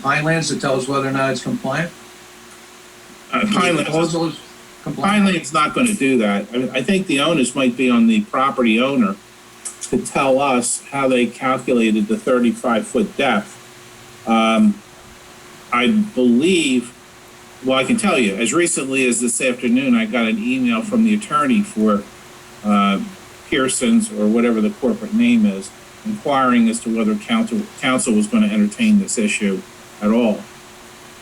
Pinelands to tell us whether or not it's compliant? Pineland's not going to do that. I think the onus might be on the property owner to tell us how they calculated the 35-foot depth. I believe, well, I can tell you, as recently as this afternoon, I got an email from the attorney for Pearson's, or whatever the corporate name is, inquiring as to whether council was going to entertain this issue at all.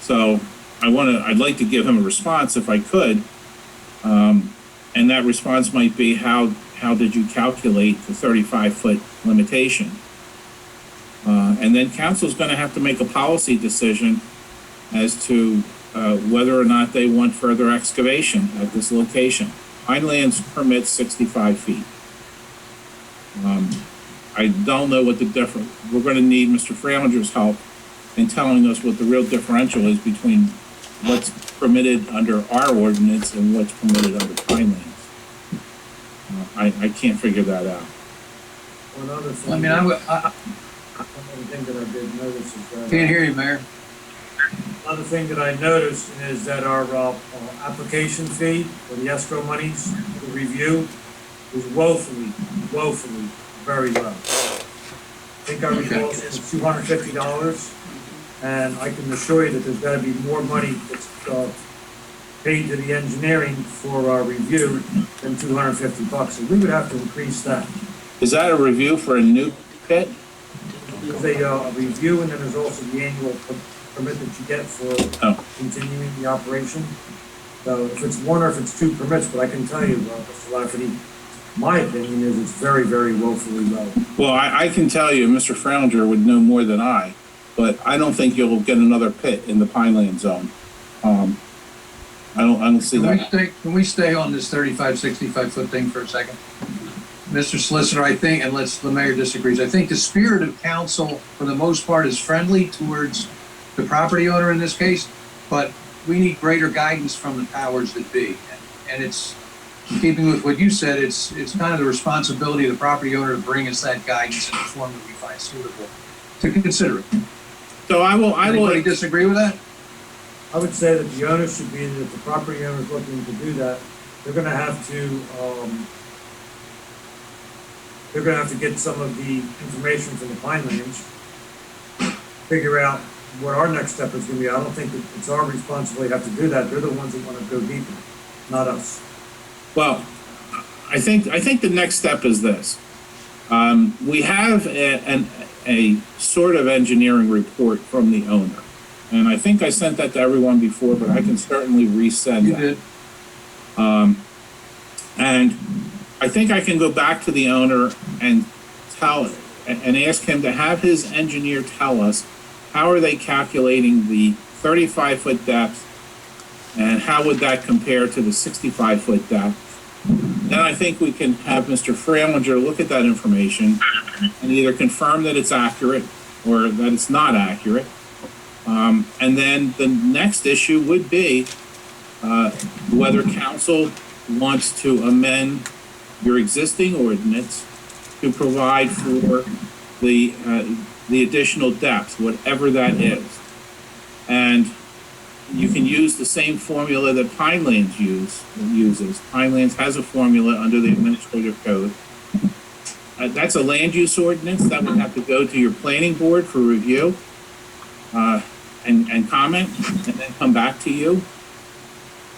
So I'd like to give him a response if I could. And that response might be, how did you calculate the 35-foot limitation? And then council's going to have to make a policy decision as to whether or not they want further excavation at this location. Pinelands permits 65 feet. I don't know what the difference. We're going to need Mr. Frailinger's help in telling us what the real differential is between what's permitted under our ordinance and what's permitted under Pinelands. I can't figure that out. One other thing. I mean, Another thing that I did notice is that. Can't hear you, Mayor. Another thing that I noticed is that our application fee for the escrow monies, the review, is woefully very low. I think I recall it's $250, and I can assure you that there's got to be more money that's paid to the engineering for our review than $250. So we would have to increase that. Is that a review for a new pit? There's a review, and then there's also the annual permit that you get for continuing the operation. So if it's one or if it's two permits, but I can tell you, Mr. Lafferty, my opinion is it's very woefully low. Well, I can tell you, Mr. Frailinger would know more than I, but I don't think you'll get another pit in the Pineland zone. I don't see that. Can we stay on this 35, 65-foot thing for a second? Mr. Solicitor, I think, unless the mayor disagrees, I think the spirit of council, for the most part, is friendly towards the property owner in this case, but we need greater guidance from the powers that be. And it's, keeping with what you said, it's kind of the responsibility of the property owner to bring us that guidance in the form that we find suitable to consider it. So Anybody disagree with that? I would say that the onus should be that if the property owner is looking to do that, they're going to have to get some of the information from the Pinelands, figure out what our next step is going to be. I don't think that it's our responsibility to have to do that. They're the ones that want to go deeper, not us. Well, I think the next step is this. We have a sort of engineering report from the owner. And I think I sent that to everyone before, but I can certainly resend that. You did. And I think I can go back to the owner and ask him to have his engineer tell us how are they calculating the 35-foot depth and how would that compare to the 65-foot depth. Then I think we can have Mr. Frailinger look at that information and either confirm that it's accurate or that it's not accurate. And then the next issue would be whether council wants to amend your existing ordinance to provide for the additional depth, whatever that is. And you can use the same formula that Pinelands uses. Pinelands has a formula under the administrative code. That's a land use ordinance that would have to go to your planning board for review and comment, and then come back to you.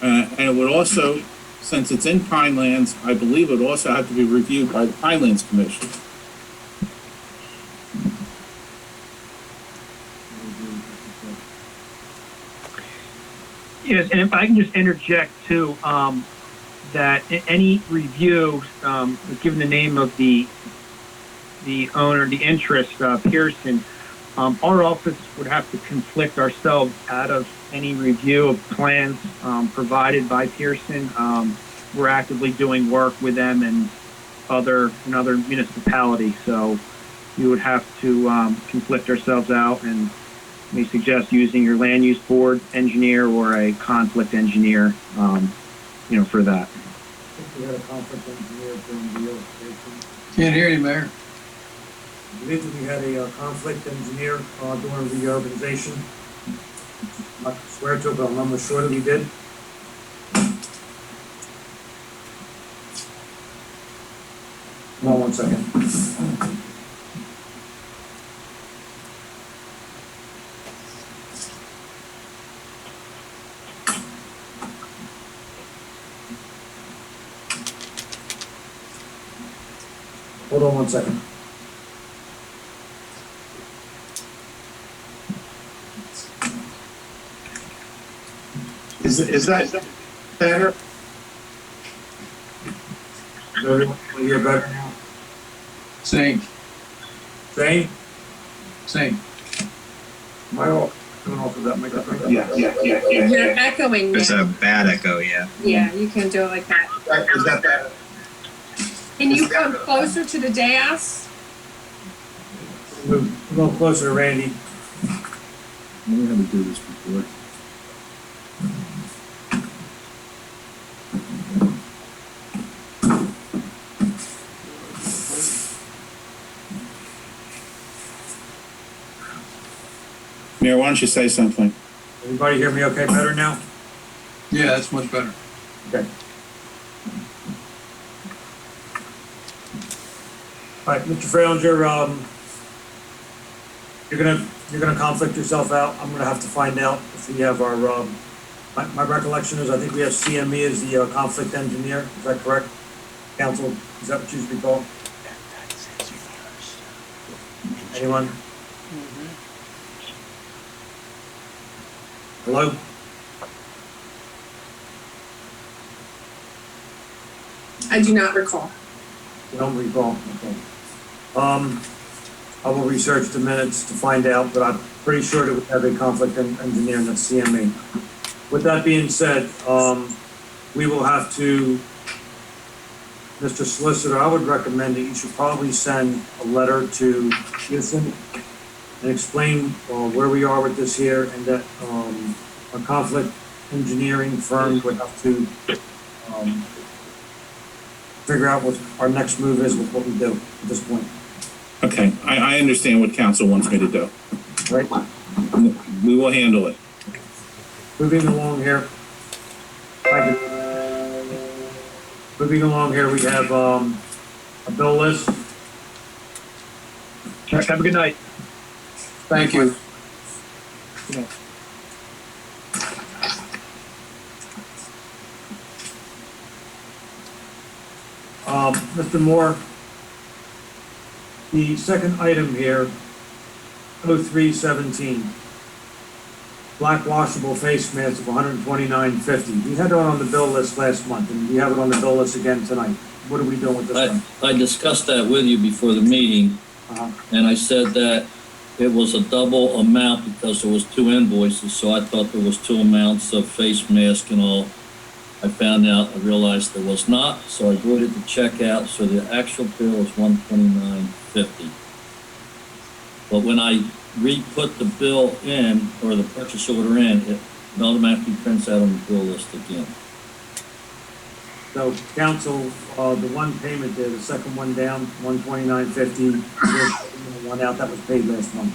And it would also, since it's in Pinelands, I believe it would also have to be reviewed by the Pinelands Commission. Yes, and if I can just interject too, that any review, given the name of the owner, the interest, Pearson, our office would have to conflict ourselves out of any review of plans provided by Pearson. We're actively doing work with them and other municipalities, so we would have to conflict ourselves out, and we suggest using your land use board engineer or a conflict engineer, for that. I think we had a conflict engineer during the illustration. Can't hear you, Mayor. I believe that we had a conflict engineer during reorganization. not to swear to it, but I'm almost sure that we did. Hold on one second. Hold on one second. Is that better? Does everyone hear better now? Same, Zane? same. Am I off? Coming off of that microphone? Yeah. You're echoing There's a now. bad echo, yeah. Yeah, you can do it like that. Is that better? Can you come closer to the dais? Move a little closer to Randy. We never do this before. Mayor, why don't you say something? Everybody hear me okay better now? Yeah, that's much better. Okay. All right, Mr. Fralinger, you're gonna conflict yourself out. I'm gonna have to find out if we have our, my recollection is I think we have CME as the conflict engineer. Is that correct? Council, is that what you recall? Anyone? Hello? I do not recall. You don't recall? Okay. I will research the minutes to find out, but I'm pretty sure that we have a conflict engineer in the CME. With that being said, we will have to, Mr. Solicitor, I would recommend that you should probably send a letter to Pearson and explain where we are with this here, and that a conflict engineering firm would have to figure out what our next move is with what we do at this point. Okay, I understand what council wants me to do. Right? We will handle it. Moving along here. Thank you. Moving along here, we have a bill list. Have a good night. Thank you. Mr. Moore, the second item here, 0317, black washable face mask of $129.50. We had it on the bill list last month, and we have it on the bill list again tonight. What are we doing with this one? I discussed that with you before the meeting, Uh-huh. and I said that it was a double amount because there was two invoices, so I thought there was two amounts of face mask and all. I found out, I realized there was not, so I voided the check out, so the actual bill is $129.50. But when I re-put the bill in, or the purchase order in, it automatically prints out on the bill list again. So, council, the one payment there, the second one down, $129.50, one out, that was paid last month.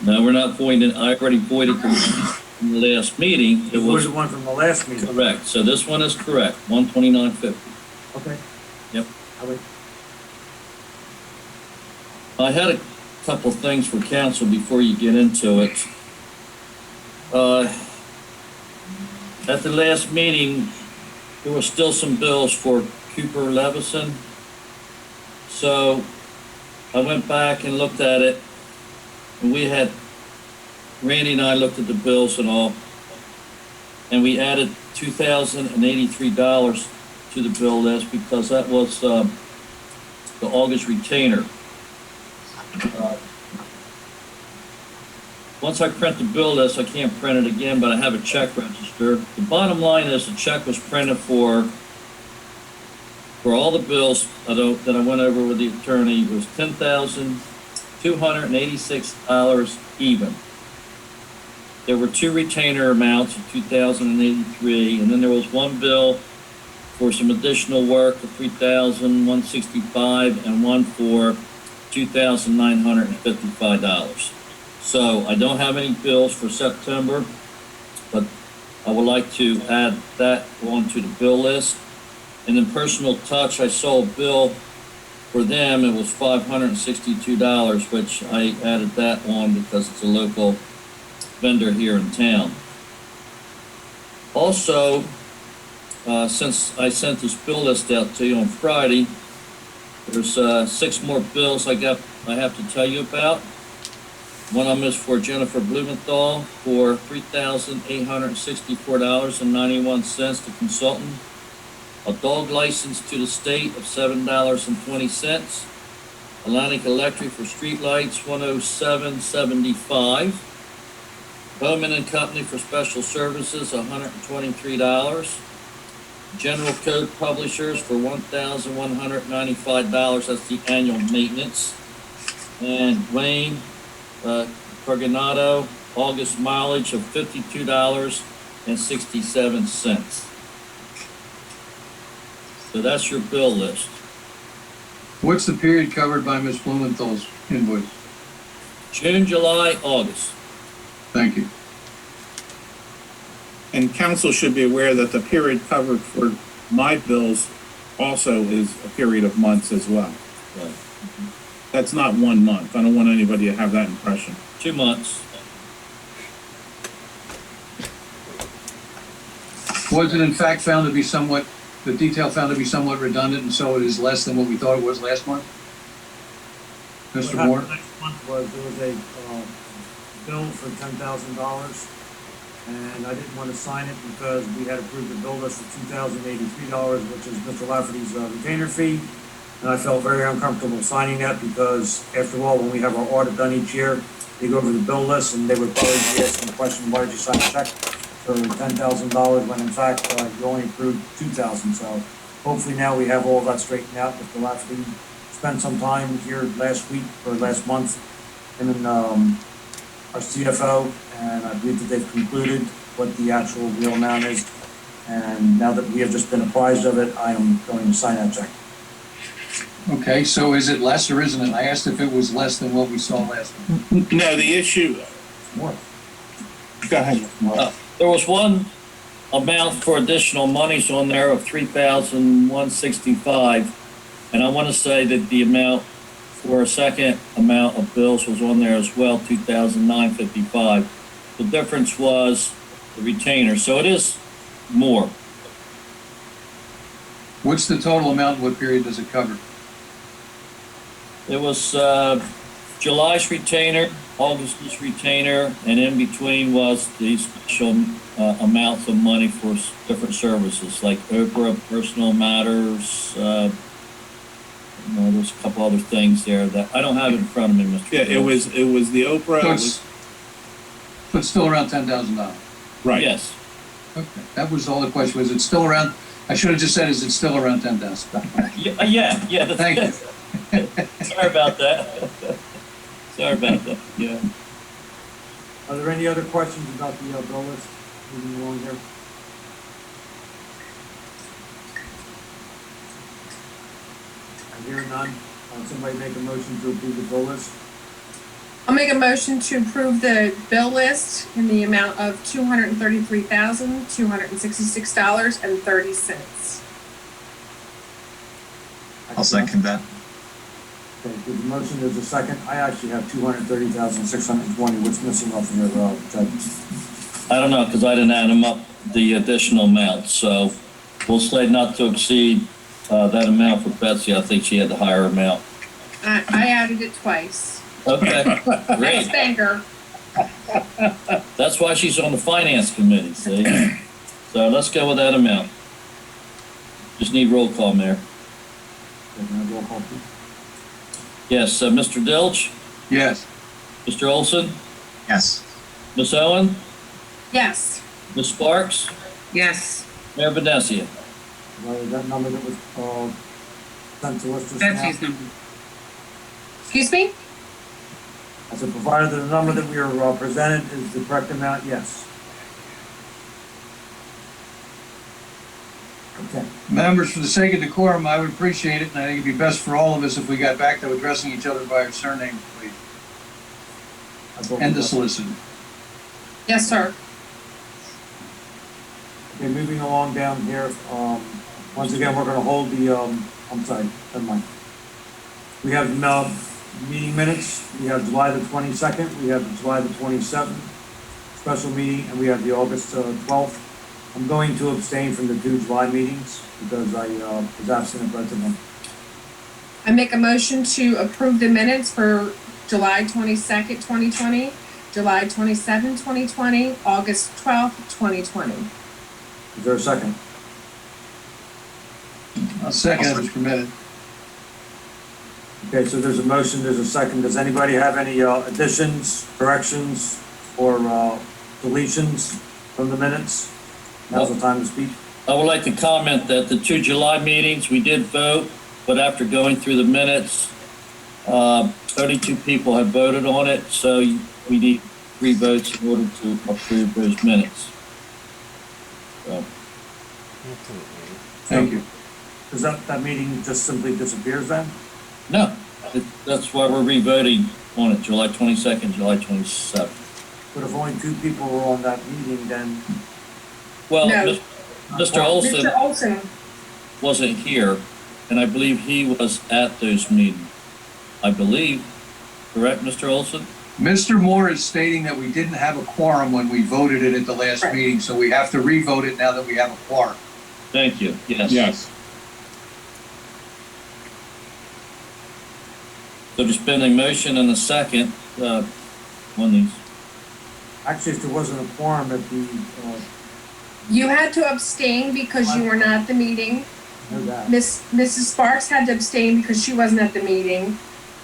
No, we're not voiding, I already voided in the last meeting. It It was was the one from the last meeting. correct, so this one is correct, $129.50. Okay. Yep. All right. I had a couple things for council before you get into it. At the last meeting, there were still some bills for Cooper Levison. So I went back and looked at it, and Randy and I looked at the bills and all, and we added $2,083 to the bill list because that was the August retainer. Once I print the bill list, I can't print it again, but I have a check register. The bottom line is the check was printed for all the bills that I went over with the attorney. It was $10,286 even. There were two retainer amounts of $2,083, and then there was one bill for some additional work of $3,165 and one for $2,955. So I don't have any bills for September, but I would like to add that onto the bill list. And in personal touch, I saw a bill for them, it was $562, which I added that on because it's a local vendor here in town. Also, since I sent this bill list out to you on Friday, there's 6 more bills I have to tell you about. One of them is for Jennifer Blumenthal for $3,864.91 to consultant. A dog license to the state of $7.20. Atlantic Electric for streetlights, $107.75. Bowman and Company for special services, $123. General Code Publishers for $1,195. That's the annual maintenance. And Wayne Carganato, August mileage of $52.67. So that's your bill list. What's the period covered by Ms. Blumenthal's invoice? June, July, August. Thank you. And council should be aware that the period covered for my bills also is a period of months as well. Right. That's not 1 month. I don't want anybody to have that impression. 2 months. Was it in fact found to be the detail found to be somewhat redundant, and so it is less than what we thought it was last month? Mr. What Moore? happened next month was there was a bill for $10,000, and I didn't want to sign it because we had approved the bill list for $2,083, which is Mr. Lafferty's retainer fee. And I felt very uncomfortable signing that because, after all, when we have our audit done each year, they go over the bill list and they would probably be asking the question, why did you sign a check for $10,000 when in fact you only approved $2,000? So hopefully now we have all of that straightened out. Mr. Lafferty spent some time here last week or last month, him and our CFO, and I believe that they've concluded what the actual real amount is. And now that we have just been apprised of it, I am going to sign that check. Okay, so is it less or isn't it? I asked if it was less than what we saw last month. No, the issue, More. go ahead. There was one amount for additional monies on there of $3,165, and I want to say that the amount for a second amount of bills was on there as well, $2,955. The difference was the retainer, so it is more. What's the total amount and what period does it cover? It was July's retainer, August's retainer, and in between was the special amounts of money for different services like Oprah, personal matters. There's a couple other things there that I don't have in front of me, Mr. Yeah, it was the Oprah. So it's still around $10,000. Right. Yes. Okay, that was all the question. Was it still around? I should have just said, is it still around $10,000? Yeah. Thank you. Sorry about that. Yeah. Are there any other questions about the bill list? Moving along here. I hear none. Somebody make a motion to approve the bill list. I'll make a motion to approve the bill list in the amount of $233,266.30. I'll second that. Okay, with the motion, there's a second. I actually have 230,620. What's missing off of your, judge? I don't know, because I didn't add them up, the additional amount, so we'll say not to exceed that amount for Betsy. I think she had the higher amount. I added it twice. Okay, Thanks, great. banker. That's why she's on the finance committee, see? So let's go with that amount. Just need roll call, Mayor. Okay, can I roll call, please? Yes, Mr. Dilch, Yes. Mr. Olson, Yes. Miss Owen, Yes. Miss Sparks, Yes, Mayor Vinesia. That number that was sent to us just now. Betsy's number. Excuse me? I said, provided that the number that we are presented is the correct amount, yes. Okay. Members, for the sake of decorum, I would appreciate it, and I think it'd be best for all of us if we got back to addressing each other by our surname, please. And the solicitor. Yes, sir. Okay, moving along down here, once again, we're gonna hold the, I'm sorry, never mind. We have, meeting minutes, we have July the 22nd, we have July the 27th, special meeting, and we have the August 12th. I'm going to abstain from the 2 July meetings because I was absent at both of them. I make a motion to approve the minutes for July 22nd, 2020, July 27th, 2020, August 12th, 2020. Is there a second? A second if it's permitted. Okay, so there's a motion, there's a second. Does anybody have any additions, corrections, or deletions from the minutes? Now's the time to speak. I would like to comment that the 2 July meetings, we did vote, but after going through the minutes, 32 people have voted on it, so we need 3 votes in order to approve those minutes. So, Thank you. Does that meeting just simply disappears then? no, that's why we're re-voting on it, July 22nd, July 27th. But if only 2 people were on that meeting, then Well, No. Mr. Olson Mr. Olson, wasn't here, and I believe he was at those meetings. I believe, correct, Mr. Olson? Mr. Moore is stating that we didn't have a quorum when we voted it at the last Right. meeting, so we have to re-vote it now that we have a quorum. Thank you, yes. Yes. So there's been a motion and a second, on these. actually, if there wasn't a quorum at the, you had to abstain because you were not at the meeting. that. Mrs. Sparks had to abstain because she wasn't at the meeting.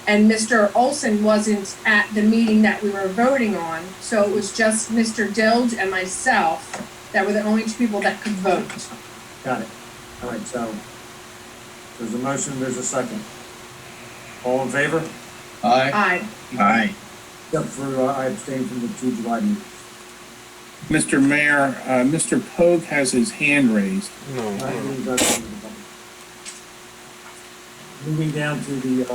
And Mr. Olson wasn't at the meeting that we were voting on. So it was just Mr. Dilge and myself that were the only 2 people that could vote. Got it. All right, so there's a motion, there's a second. All in favor? Aye. Aye. Aye. Except for I abstain from the 2 July meetings. Mr. Mayor, Mr. Pogue has his hand raised. That means that's under the public. Moving down to the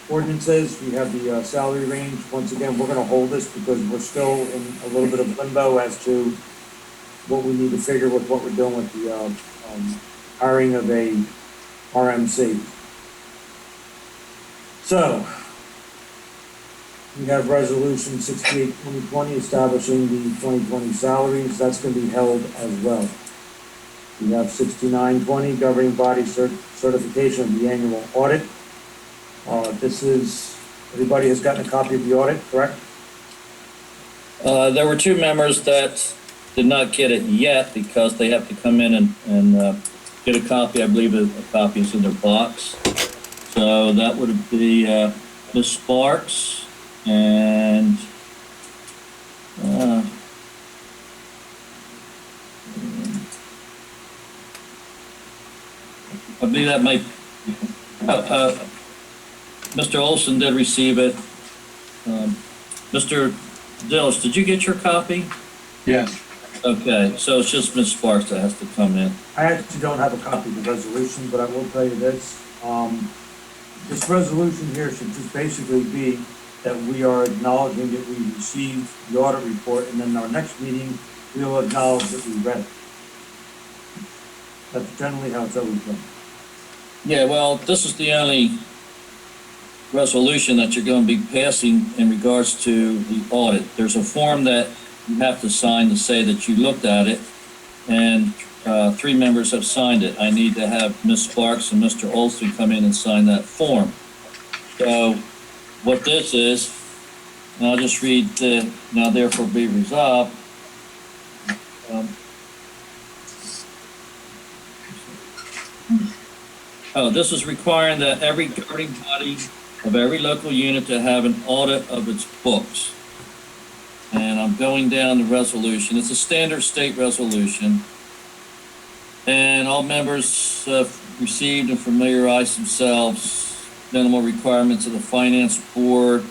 ordinances, we have the salary range. Once again, we're gonna hold this because we're still in a little bit of limbo as to what we need to figure with what we're doing with the hiring of a RMC. So, we have resolution 68/2020 establishing the 2020 salaries. That's gonna be held as well. We have 69/20 governing body certification of the annual audit. This is, everybody has gotten a copy of the audit, correct? There were 2 members that did not get it yet because they have to come in and get a copy. I believe a copy is in their box. So that would be Ms. Sparks and I believe that might, Mr. Olson did receive it. Mr. Dills, did you get your copy? Yes. Okay, so it's just Ms. Sparks that has to come in. I actually don't have a copy of the resolution, but I will tell you this. This resolution here should just basically be that we are acknowledging that we received the audit report, and then our next meeting, we'll acknowledge that we read it. That's generally how it's always done. Yeah, well, this is the only resolution that you're going to be passing in regards to the audit. There's a form that you have to sign to say that you looked at it, and 3 members have signed it. I need to have Ms. Sparks and Mr. Olson come in and sign that form. So what this is, and I'll just read the, now therefore be resolved. This is requiring that every governing body of every local unit to have an audit of its books. And I'm going down the resolution. It's a standard state resolution. And all members have received and familiarized themselves minimal requirements of the finance board,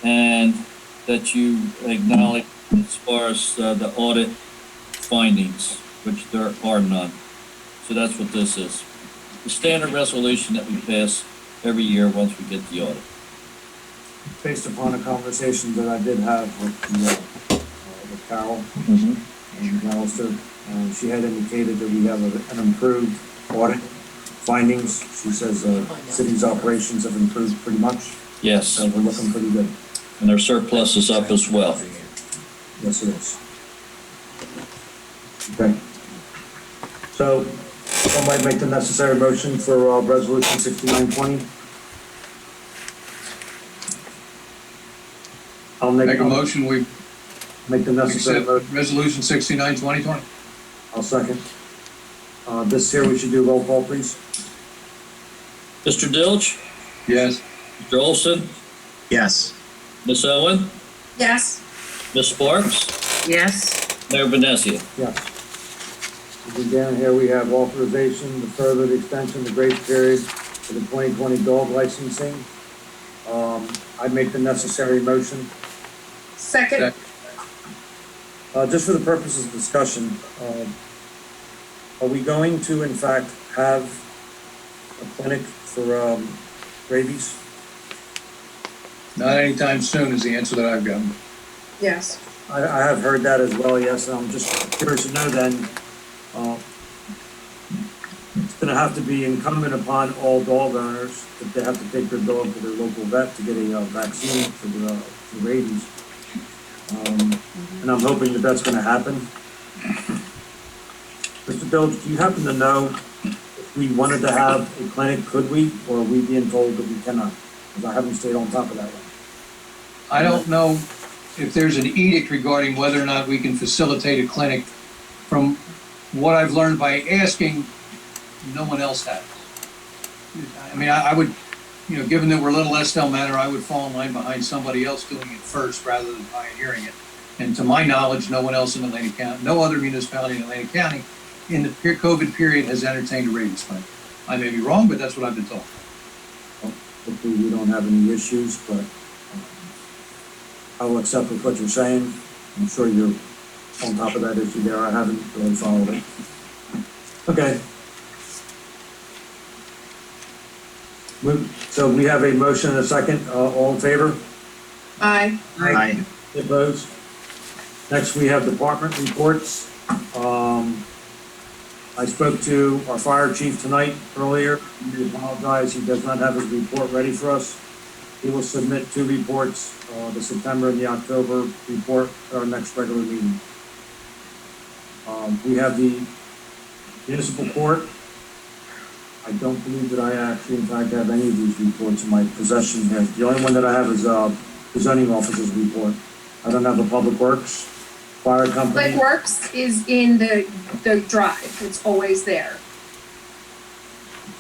and that you acknowledge as far as the audit findings, which there are none. So that's what this is. The standard resolution that we pass every year once we get the audit. Based upon a conversation that I did have with Carol, McAllister. She had indicated that we have an improved audit findings. She says, city's operations have improved pretty much, Yes, so we're looking pretty good. and their surplus is up as well. Yes, it is. Okay. So, somebody make the necessary motion for, resolution 6920? I'll Make a motion, we Make the necessary accept motion. resolution 69, 2020. I'll second. This here, we should do roll call, please. Mr. Dilch, Yes. Mr. Olson, Yes. Miss Owen, Yes, Miss Sparks, Yes, Mayor Vinesia. Yes. And down here, we have authorization to further the extension of the grace period for the 2020 dog licensing. I'd make the necessary motion. second, Just for the purposes of discussion, are we going to in fact have a clinic for, rabies? Not anytime soon is the answer that I've gotten. yes. I have heard that as well, yes, and I'm just curious to know then, it's gonna have to be incumbent upon all dog owners that they have to take their dog to their local vet to get a vaccine for the rabies. And I'm hoping that that's gonna happen. Mr. Bilge, do you happen to know if we wanted to have a clinic, could we, or are we being told that we cannot? Because I haven't stayed on top of that one. I don't know if there's an edict regarding whether or not we can facilitate a clinic. From what I've learned by asking, no one else has. I mean, I would, given that we're Little Estell Manor, I would fall in line behind somebody else doing it first rather than pioneering it. And to my knowledge, no one else in Atlantic County, no other municipality in Atlantic County in the COVID period has entertained a rabies clinic. I may be wrong, but that's what I've been told. Hopefully we don't have any issues, but I will accept with what you're saying. I'm sure you're on top of that issue there. I haven't really followed it. Okay. So we have a motion and a second. All in favor? Aye. Aye. Opposed? Next, we have department reports. I spoke to our fire chief tonight earlier. He apologized. He does not have his report ready for us. He will submit 2 reports, the September and the October report at our next regular meeting. We have the municipal court. I don't believe that I actually, in fact, have any of these reports in my possession here. The only one that I have is, the zoning officer's report. I don't have a public works, fire company. Public Works is in the drive, it's always there.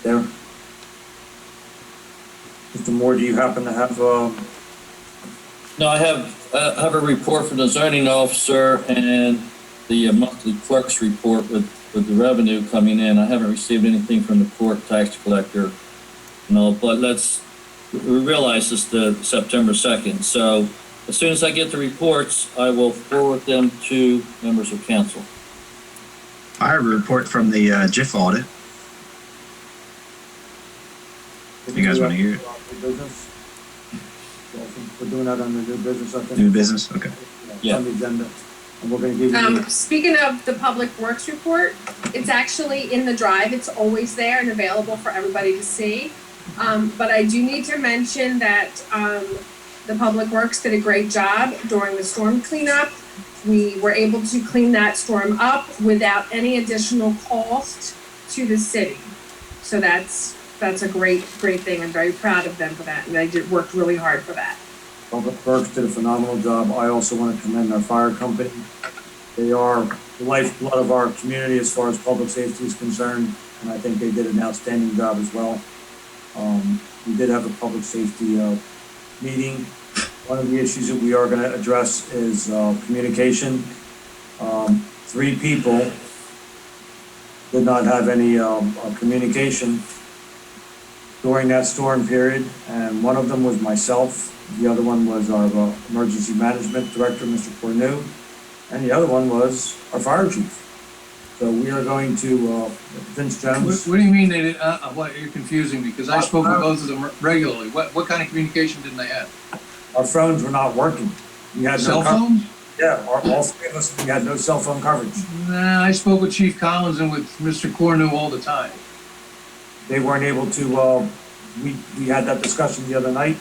There. Mr. Moore, do you happen to have, No, I have a report from the zoning officer and the monthly clerk's report with the revenue coming in. I haven't received anything from the court tax collector. But we realize it's the September 2nd. So as soon as I get the reports, I will forward them to members of council. I have a report from the JIF audit. You guys want to hear it? new business? We're doing that under new business, I think. New business? Okay. It's on the agenda. And we're gonna give you. Speaking of the Public Works report, it's actually in the drive, it's always there and available for everybody to see. But I do need to mention that, the Public Works did a great job during the storm cleanup. We were able to clean that storm up without any additional cost to the city. So that's a great thing. I'm very proud of them for that, and they worked really hard for that. Public Works did a phenomenal job. I also want to commend our fire company. They are the lifeblood of our community as far as public safety is concerned, and I think they did an outstanding job as well. We did have a public safety meeting. One of the issues that we are going to address is communication. 3 people did not have any communication during that storm period, and one of them was myself. The other one was our emergency management director, Mr. Cornu, and the other one was our fire chief. So we are going to, Vince Jones. What do you mean they did, what, you're confusing me, because I spoke with both of them regularly. What kind of communication didn't they have? Our phones were not working. We had no Cell phones? Yeah, all three of us, we had no cell phone coverage. Nah, I spoke with Chief Collins and with Mr. Cornu all the time. They weren't able to, we had that discussion the other night,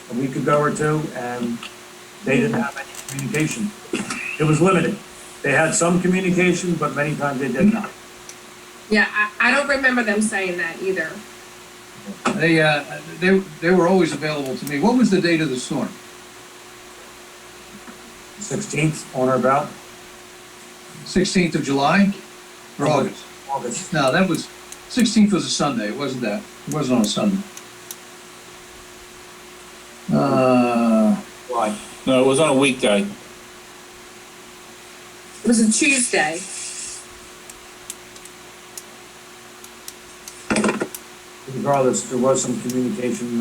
a week ago or two, and they didn't have any communication. It was limited. They had some communication, but many times they did not. Yeah, I don't remember them saying that either. They were always available to me. What was the date of the storm? 16th, on or about 16th of July or August? August. No, that was, 16th was a Sunday. It wasn't that. It wasn't on a Sunday. Why? No, it was on a weekday. It was a Tuesday. Regardless, there was some communication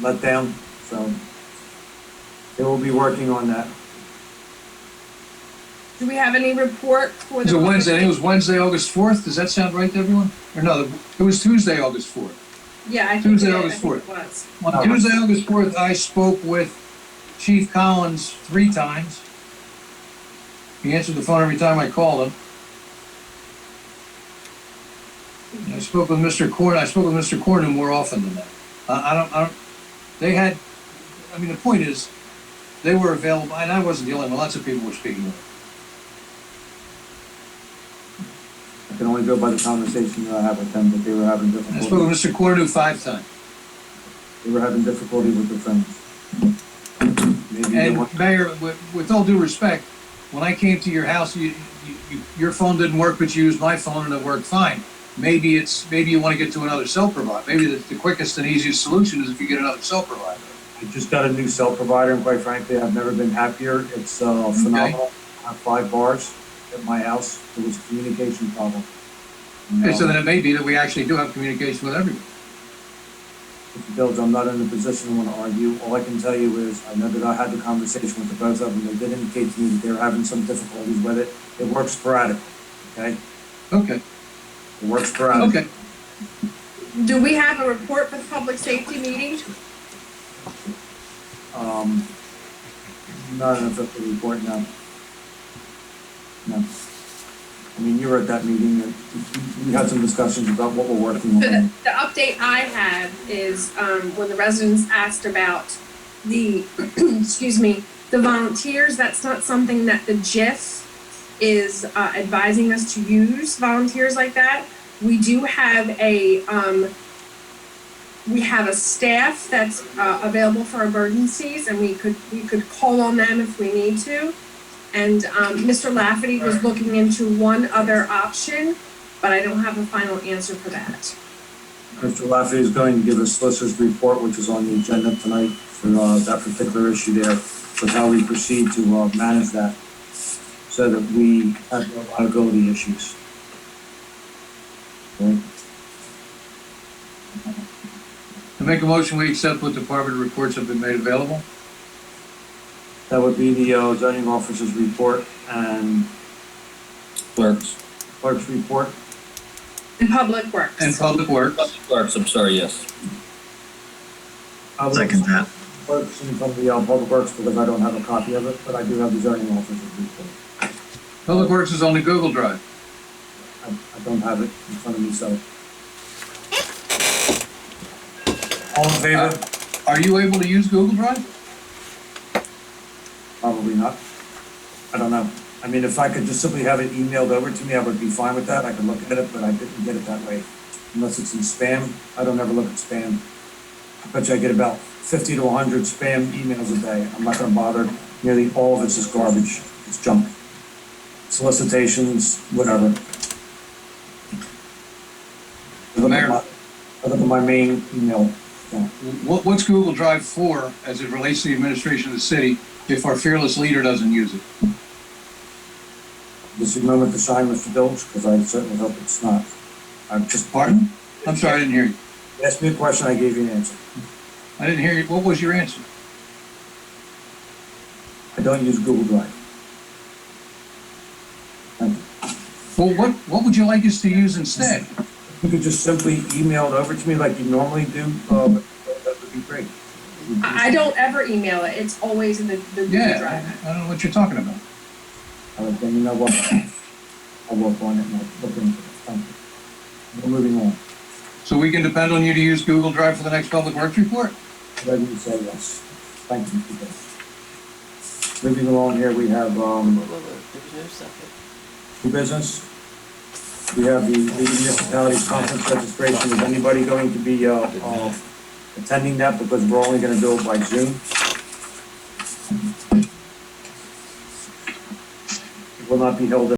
let down, so they will be working on that. Do we have any report for It was the? a Wednesday. I think it was Wednesday, August 4th. Does that sound right to everyone? Or no, it was Tuesday, August 4th. Yeah, I think Tuesday, it- I August think 4th. it was. On Tuesday, August 4th, I spoke with Chief Collins 3 times. He answered the phone every time I called him. And I spoke with Mr. Cornu more often than that. I don't, they had, I mean, the point is, they were available, and I wasn't the only one, lots of people were speaking with them. I can only go by the conversation that I had with them, that they were having I spoke with difficulty. Mr. Cornu 5 times. They were having difficulty with their phones. Maybe they And want, Mayor, with all due respect, when I came to your house, your phone didn't work, but you used my phone and it worked fine. Maybe you want to get to another cell provider. Maybe the quickest and easiest solution is if you get another cell provider. I just got a new cell provider, and quite frankly, I've never been happier. It's phenomenal. I have 5 bars at my house. It was a communication problem. Okay, so then it may be that we actually do have communication with everyone. Mr. Dilge, I'm not in a position to want to argue. All I can tell you is, I know that I had the conversation with the both of them. They did indicate to me that they were having some difficulties with it. It works sporadically, okay? Okay, It works sporadically. okay. Do we have a report for the public safety meeting? Not an official report, no. No. I mean, you were at that meeting, and we had some discussions about what we're working So on. the update I had is, when the residents asked about the, excuse me, the volunteers, that's not something that the GIF is, advising us to use, volunteers like that. We do have we have a staff that's, available for emergencies, and we could call on them if we need to. And, Mr. Lafferty was looking into one other option, but I don't have a final answer for that. Mr. Lafferty is going to give a solicitor's report, which is on the agenda tonight for that particular issue there, with how we proceed to manage that, so that we have no liability issues. Okay. To make a motion, we accept what department reports have been made available. That would be the zoning officer's report and Clerks. clerk's report. And Public Works. And Public Works. Clerks, I'm sorry, yes. I will Second that. clerks and from the public works, because I don't have a copy of it, but I do have the zoning officer's report. Public Works is on the Google Drive. I don't have it in front of me, so. All in favor? Are you able to use Google Drive? Probably not. I don't know. I mean, if I could just simply have it emailed over to me, I would be fine with that. I could look at it, but I didn't get it that way. Unless it's in spam. I don't ever look at spam. I bet you I get about 50 to 100 spam emails a day. I'm not gonna bother. Nearly all of it's just garbage. It's junk. Solicitations, whatever. Mayor. Other than my main email. account. What's Google Drive for as it relates to the administration of the city if our fearless leader doesn't use it? This is a moment to shine, Mr. Dilge, because I certainly hope it's not. I'm just, Pardon? I'm sorry, I didn't hear you. ask me a question, I gave you an answer. I didn't hear you. What was your answer? I don't use Google Drive. Thank you. Well, what would you like us to use instead? You could just simply email it over to me like you normally do, that would be great. I don't ever email it. It's always in the Google Yeah, Drive. I don't know what you're talking about. but then you know what? I'll work on it and I'll look into it. Thank you. We're moving on. So we can depend on you to use Google Drive for the next Public Works report? Whatever you say, yes. Thank you, Mr. Bill. Moving along here, we have, There's no second. new business. We have the League of Municipalities Conference registration. Is anybody going to be, attending that because we're only gonna do it by Zoom? It will not be held